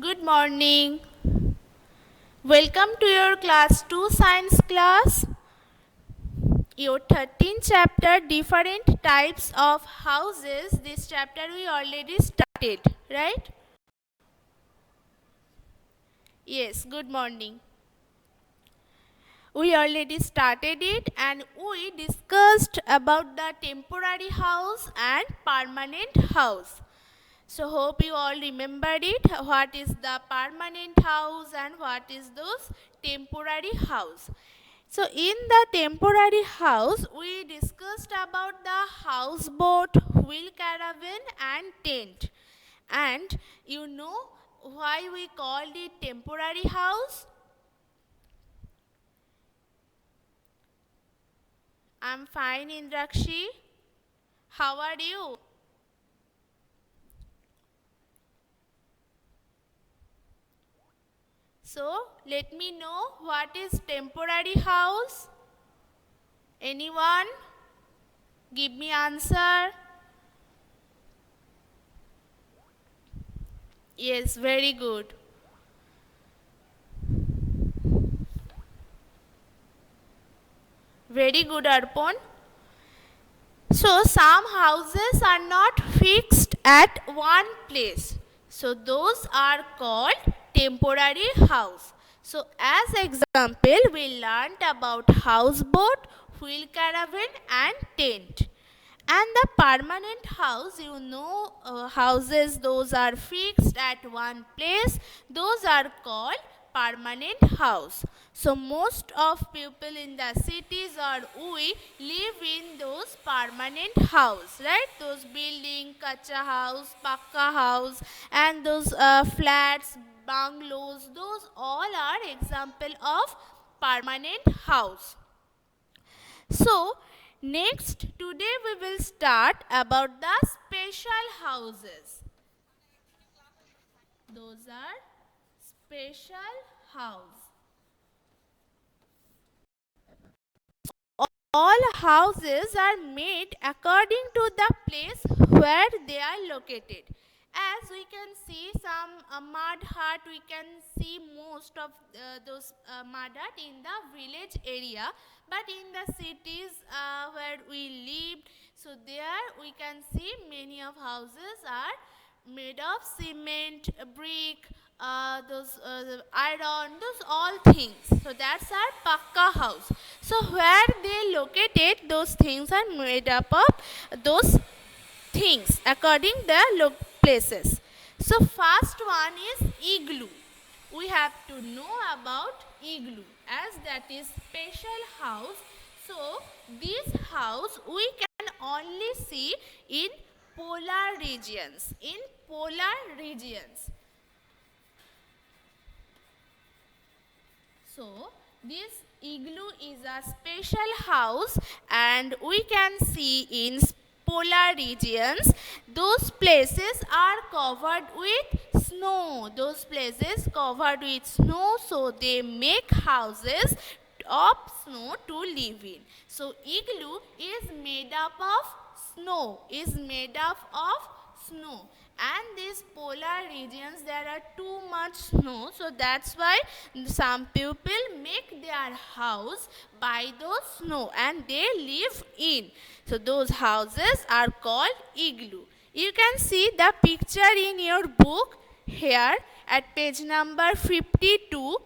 Good morning. Welcome to your class 2 science class. Your 13th chapter, different types of houses. This chapter we already started, right? Yes, good morning. We already started it and we discussed about the temporary house and permanent house. So hope you all remembered it. What is the permanent house and what is those temporary house? So in the temporary house, we discussed about the houseboat, wheel caravan and tent. And you know why we called it temporary house? I'm fine, Indrakshi. How are you? So let me know what is temporary house. Anyone? Give me answer. Yes, very good. Very good, Arpon. So some houses are not fixed at one place. So those are called temporary house. So as example, we learnt about houseboat, wheel caravan and tent. And the permanent house, houses those are fixed at one place, those are called permanent house. So most of people in the cities or we live in those permanent house, right? Those building, kacha house, pakka house and those flats, bungalows, those all are example of permanent house. So, next today we will start about the special houses. Those are special house. All houses are made according to the place where they are located. As we can see some mud hut, we can see most of those mud hut in the village area. But in the cities where we live, so there we can see many of houses are made of cement, brick, those iron, those all things. So that's our pakka house. So where they located, those things are made up of those things according their places. So first one is igloo. We have to know about igloo as that is special house. So this house we can only see in polar regions. In polar regions. So this igloo is a special house and we can see in polar regions those places are covered with snow. Those places covered with snow, so they make houses of snow to live in. So igloo is made up of snow, and these polar regions there are too much snow, so that's why some people make their house by those snow and they live in. So those houses are called igloo. You can see the picture in your book here at page number 52.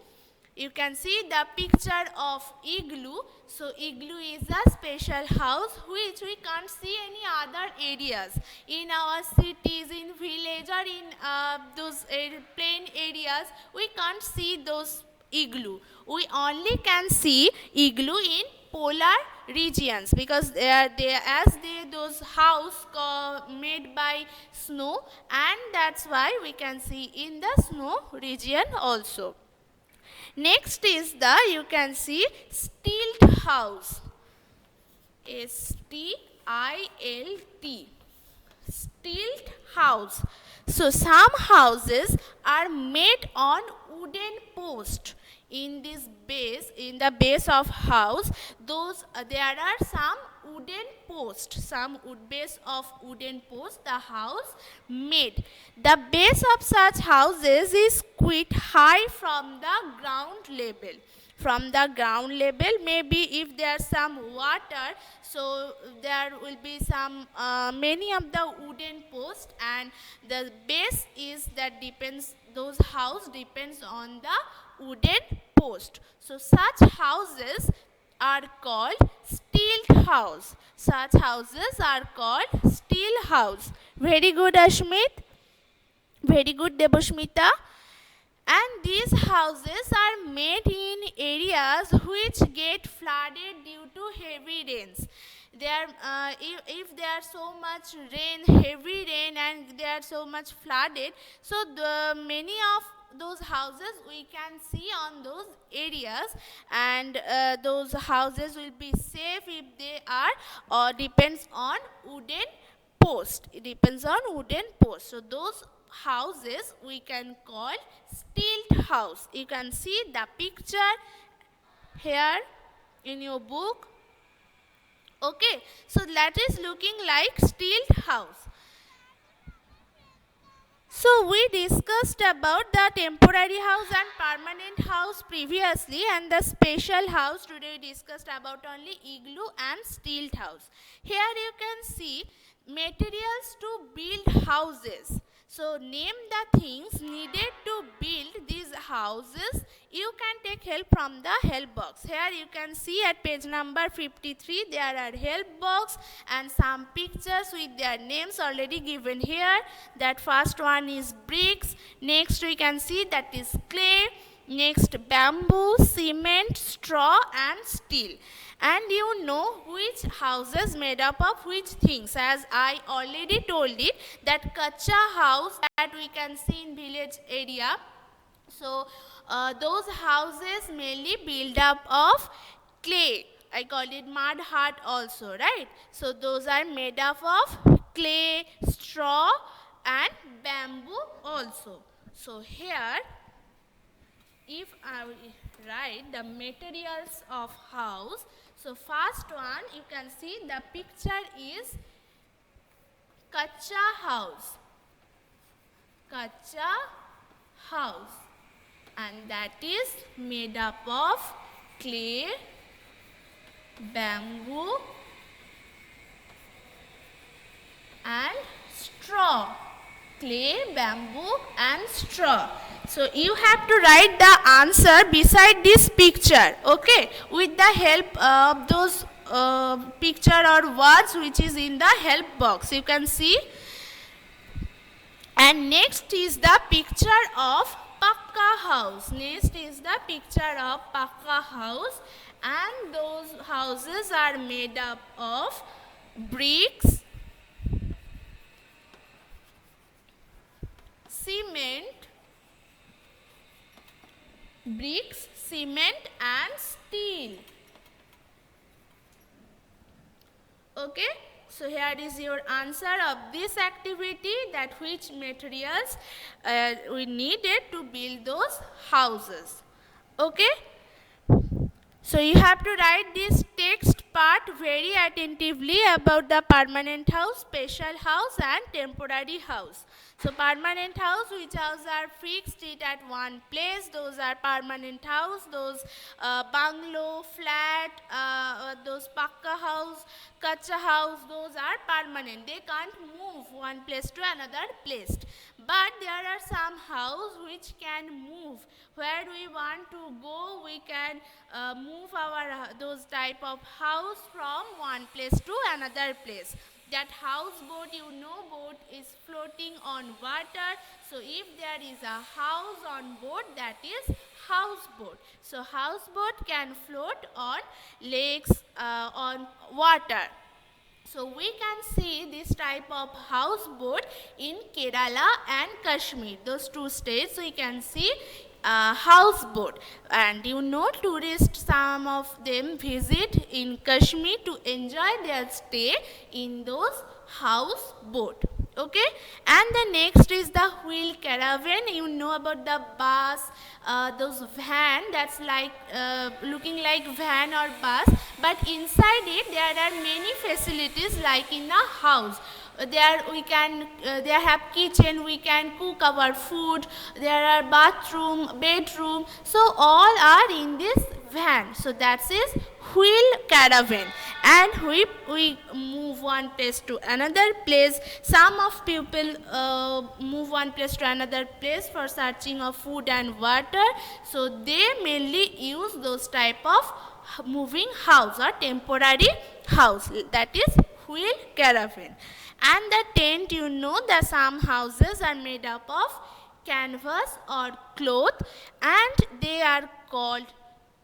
You can see the picture of igloo. So igloo is a special house which we can't see any other areas. In our cities, in village or in those plain areas, we can't see those igloo. We only can see igloo in polar regions because those house made by snow, and that's why we can see in the snow region also. Next is the, you can see, stilt house. S-T-I-L-T. Stilt house. So some houses are made on wooden post. In this base, in the base of house, there are some wooden post, some wood base of wooden post, the house made. The base of such houses is quite high from the ground level. From the ground level, maybe if there's some water, so there will be some many of the wooden posts, and the base is that depends, those house depends on the wooden post. So such houses are called steel house. Such houses are called steel house. Very good, Ashmit. Very good, Deboshmita. And these houses are made in areas which get flooded due to heavy rains. If there are so much rain, heavy rain, and they are so much flooded, so many of those houses we can see on those areas, and those houses will be safe if they are, or depends on wooden post. It depends on wooden post. So those houses we can call steel house. You can see the picture here in your book. Okay, so that is looking like steel house. So we discussed about the temporary house and permanent house previously, and the special house. Today we discussed about only igloo and steel house. Here you can see materials to build houses. So name the things needed to build these houses. You can take help from the help box. Here you can see at page number 53 there are help box and some pictures with their names already given here. That first one is bricks. Next we can see that is clay. Next bamboo, cement, straw and steel. And you know which houses made up of which things, as I already told it, that kacha house that we can see in village area. So those houses mainly build up of clay. I call it mud hut also, right? So those are made up of clay, straw and bamboo also. So here, if I write the materials of house, so first one you can see the picture is kacha house. Kacha house, and that is made up of clay, bamboo and straw. Clay, bamboo and straw. So you have to write the answer beside this picture, okay, with the help of those picture or words which is in the help box. You can see. And next is the picture of pakka house. Next is the picture of pakka house, and those houses are made up of bricks, cement, and steel. Okay, so here is your answer of this activity, that which materials we needed to build those houses. Okay, so you have to write this text part very attentively about the permanent house, special house and temporary house. So permanent house, which house are fixed it at one place, those are permanent house. Those bungalow, flat, those pakka house, kacha house, those are permanent. They can't move one place to another place. But there are some house which can move. Where we want to go, we can move our those type of house from one place to another place. That houseboat, you know, boat is floating on water. So if there is a house on board, that is houseboat. So houseboat can float on lakes, on water. So we can see this type of houseboat in Kerala and Kashmir, those two states. We can see houseboat, and you know, tourists, some of them visit in Kashmir to enjoy their stay in those houseboat. Okay, and the next is the wheel caravan. You know about the bus, those van that's like looking like van or bus, but inside it there are many facilities like in a house. There we can there have kitchen, we can cook our food, there are bathroom, bedroom, so all are in this van. So that is wheel caravan, and we move one place to another place. Some of people move one place to another place for searching of food and water, so they mainly use those type of moving house or temporary house, that is wheel caravan. And the tent, you know that some houses are made up of canvas or cloth, and they are called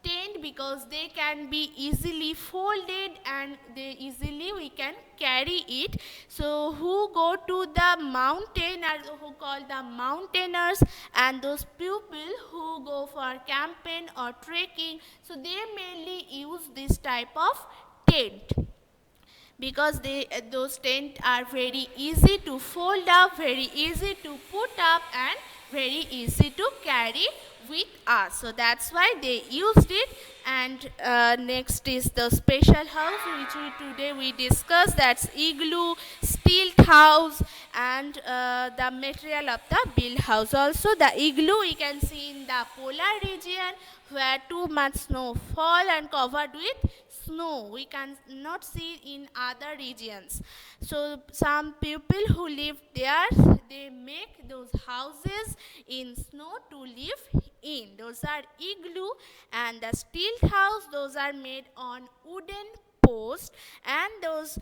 tent because they can be easily folded and we can carry it. So who go to the mountain are who call the mountaineers, and those people who go for camping or trekking, so they mainly use this type of tent because those tents are very easy to fold up, very easy to put up, and very easy to carry with us. So that's why they used it. And next is the special house which today we discussed. That's igloo, steel house, and the material of the build house. Also the igloo we can see in the polar region where too much snow fall and covered with snow. We can not see in other regions. So some people who live there, they make those houses in snow to live in. Those are igloo. And the steel house, those are made on wooden post, and those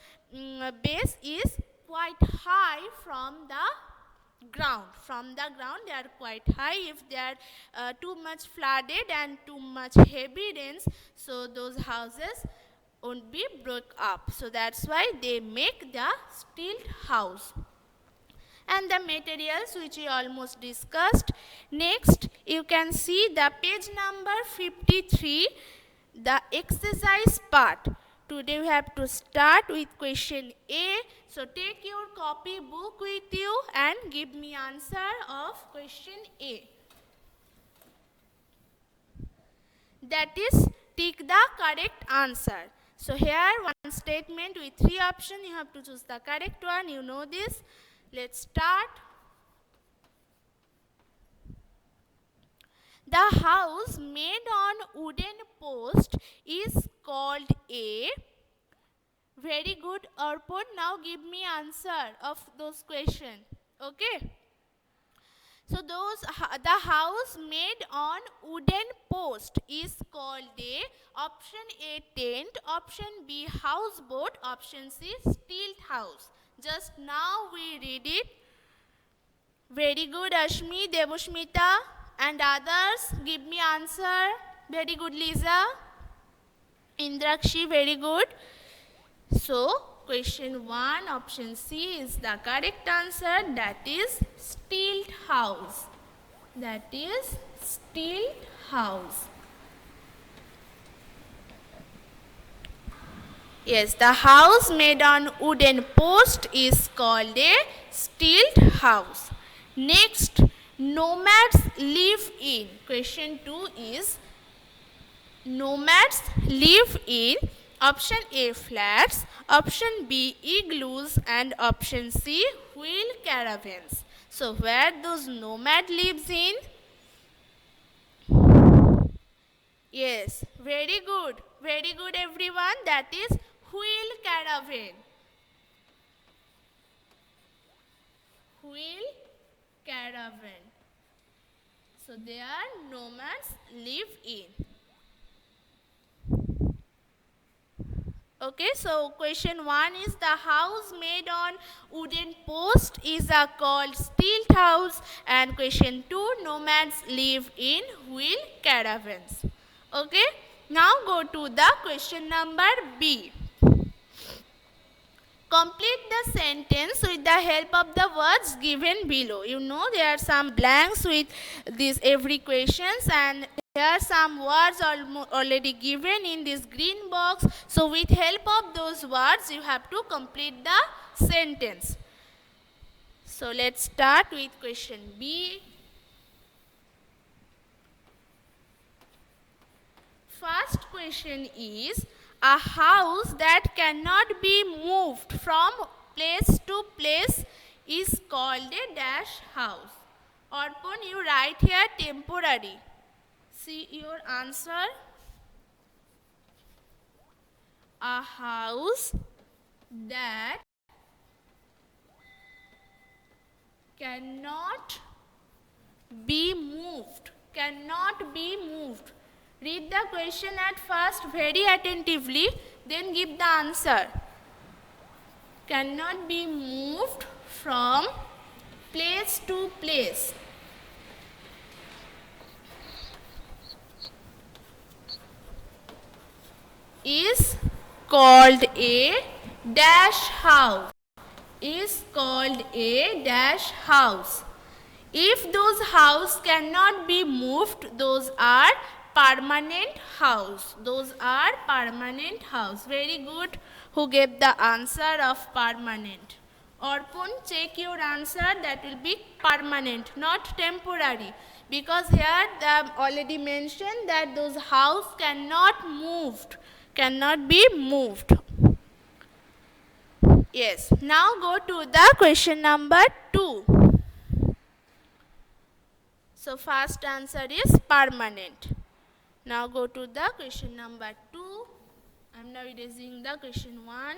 base is quite high from the ground. From the ground they are quite high. If they are too much flooded and too much heavy rains, so those houses won't be broke up. So that's why they make the steel house. And the materials which we almost discussed. Next you can see the page number 53, the exercise part. Today we have to start with question A. So take your copy book with you and give me answer of question A. That is, tick the correct answer. So here one statement with 3 options. You have to choose the correct one. You know this. Let's start. The house made on wooden post is called a. Very good, Arpon. Now give me answer of those questions. Okay. So the house made on wooden post is called a. Option A, tent. Option B, houseboat. Option C, steel house. Just now we read it. Very good, Ashmi, Devushmita, and others. Give me answer. Very good, Lisa. Indrakshi, very good. So question 1, option C is the correct answer. That is steel house. That is steel house. Yes, the house made on wooden post is called a steel house. Next, nomads live in. Question 2 is nomads live in. Option A, flats. Option B, igloos. And option C, wheel caravans. So where those nomad lives in? Yes, very good. Very good, everyone. That is wheel caravan. Wheel caravan. So there nomads live in. Okay, so question 1 is the house made on wooden post is called steel house, and question 2, nomads live in wheel caravans. Okay, now go to the question number B. Complete the sentence with the help of the words given below. You know there are some blanks with these every questions, and here are some words already given in this green box. So with help of those words you have to complete the sentence. So let's start with question B. First question is, a house that cannot be moved from place to place is called a dash house. Arpan, you write here temporary. See your answer. A house that cannot be moved. Cannot be moved. Read the question at first very attentively, then give the answer. Cannot be moved from place to place. Is called a dash house. Is called a dash house. If those houses cannot be moved, those are permanent house. Those are permanent house. Very good. Who gave the answer of permanent? Arpan, check your answer. That will be permanent, not temporary. Because here they already mentioned that those houses cannot moved. Cannot be moved. Yes. Now go to the question number 2. So first answer is permanent. Now go to the question number 2. I am now erasing the question 1.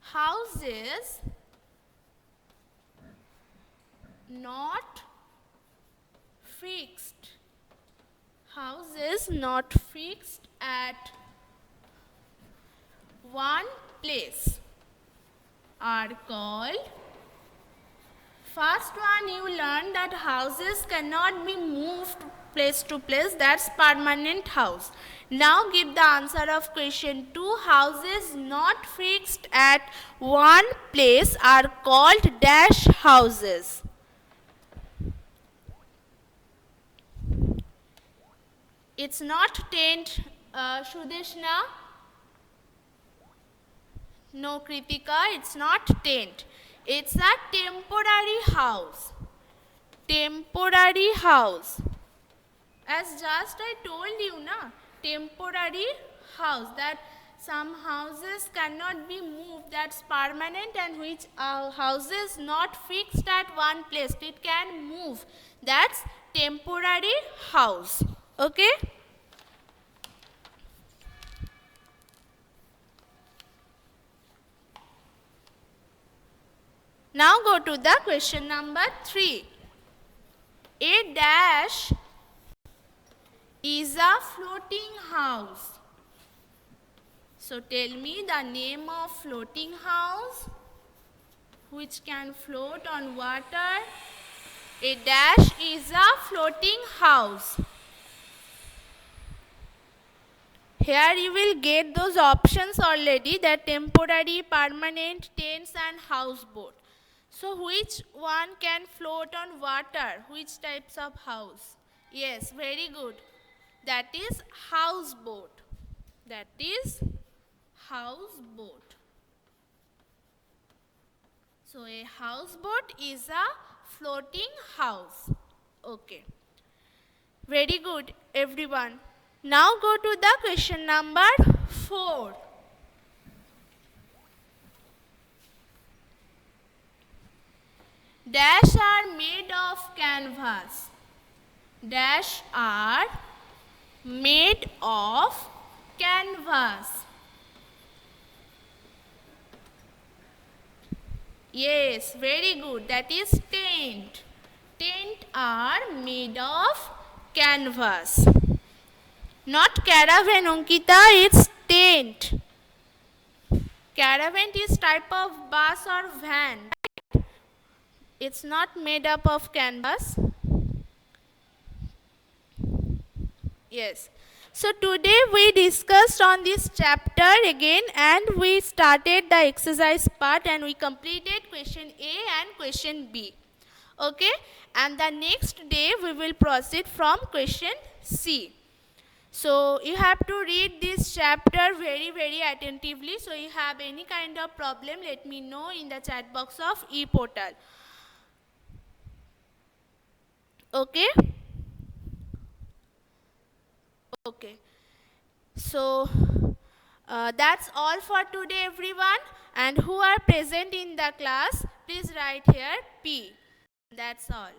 Houses not fixed. Houses not fixed at one place are called. First one, you learned that houses cannot be moved place to place. That's permanent house. Now give the answer of question 2. Houses not fixed at one place are called dash houses. It's not tent, Sudeshna. No, Kritika, it's not tent. It's a temporary house. Temporary house. As just I told you, na, temporary house. That some houses cannot be moved. That's permanent, and which houses not fixed at one place. It can move. That's temporary house. Okay? Now go to the question number 3. A dash is a floating house. So tell me the name of floating house which can float on water. A dash is a floating house. Here you will get those options already, that temporary, permanent, tents and houseboat. So which one can float on water? Which types of house? Yes, very good. That is houseboat. That is houseboat. So a houseboat is a floating house. Okay. Very good, everyone. Now go to the question number 4. Dash are made of canvas. Dash are made of canvas. Yes, very good. That is tent. Tent are made of canvas. Not caravan, Ankita, it's tent. Caravan is type of bus or van. It's not made up of canvas. Yes. So today we discussed on this chapter again, and we started the exercise part and we completed question A and question B. Okay. And the next day we will proceed from question C. So you have to read this chapter very attentively. So you have any kind of problem, let me know in the chat box of ePortal. Okay? Okay. So that's all for today, everyone. And who are present in the class, please write here P. That's all.